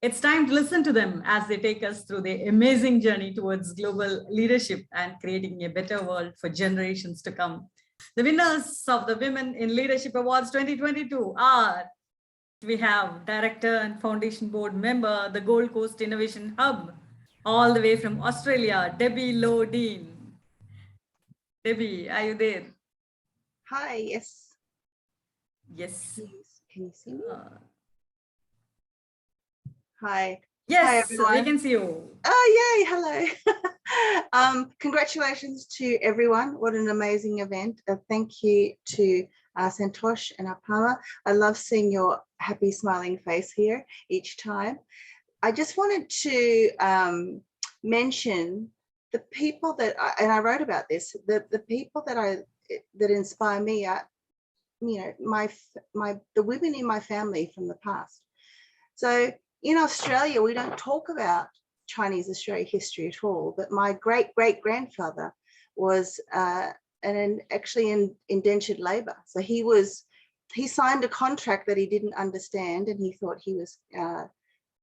It's time to listen to them as they take us through their amazing journey towards global leadership and creating a better world for generations to come. The winners of the Women in Leadership Awards 2022 are, we have Director and Foundation Board Member, the Gold Coast Innovation Hub, all the way from Australia, Debby Lodin. Debby, are you there? Hi, yes. Yes. Can you see me? Hi. Yes, Hi, everyone. we can see you. Oh, yay, hello. Congratulations to everyone. What an amazing event. Thank you to Santosh and Apama. I love seeing your happy smiling face here each time. I just wanted to mention the people that, and I wrote about this, the people that inspire me are, you know, the women in my family from the past. So in Australia, we don't talk about Chinese Australia history at all, but my great-great-grandfather was actually in indentured labor. So he signed a contract that he didn't understand, and he thought he was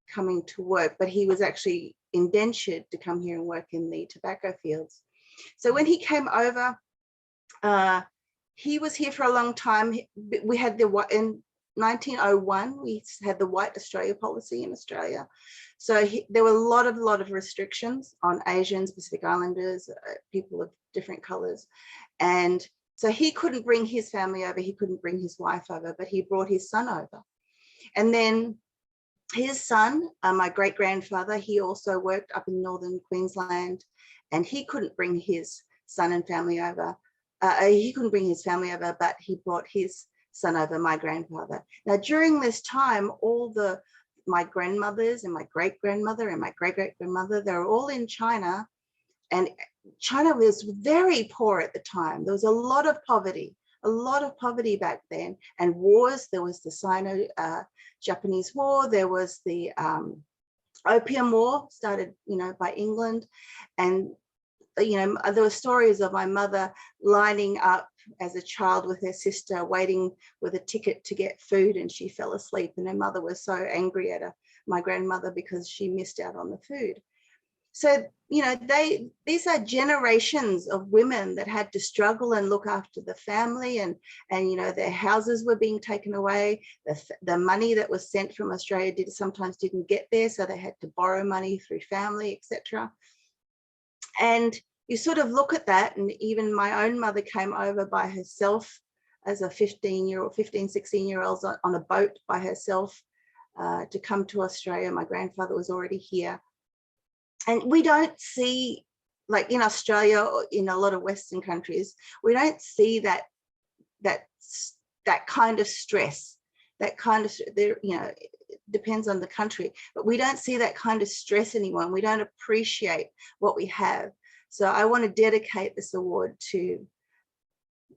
coming to work, but he was actually indentured to come here and work in the tobacco fields. So when he came over, he was here for a long time. We had in 1901, we had the White Australia policy in Australia. So there were a lot of restrictions on Asians, Pacific Islanders, people of different colors. And so he couldn't bring his family over, he couldn't bring his wife over, but he brought his son over. And then his son, my great-grandfather, he also worked up in northern Queensland, and he couldn't bring his son and family over. He couldn't bring his family over, but he brought his son over, my grandfather. Now, during this time, my grandmothers and my great-grandmother and my great-great-grandmother, they were all in China, and China was very poor at the time. There was a lot of poverty back then, and wars. There was the Sino-Japanese War, there was the Opium War, started, you know, by England. And you know, there were stories of my mother lining up as a child with her sister, waiting with a ticket to get food, and she fell asleep, and her mother was so angry at my grandmother because she missed out on the food. So, you know, these are generations of women that had to struggle and look after the family, and you know, their houses were being taken away. The money that was sent from Australia sometimes didn't get there, so they had to borrow money through family, etc. And you sort of look at that, and even my own mother came over by herself as a 16-year-old on a boat by herself to come to Australia. My grandfather was already here. And we don't see, like in Australia or in a lot of Western countries, we don't see that kind of stress, you know, it depends on the country, but we don't see that kind of stress anymore. We don't appreciate what we have. So I want to dedicate this award to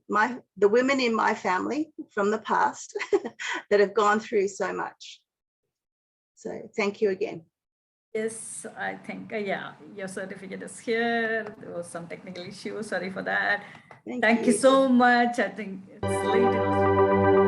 the women in my family from the past that have gone through so much. So thank you again. Yes, I think, yeah, your certificate is here. There was some technical issue. Sorry for that. Thank you so much. I think it's late.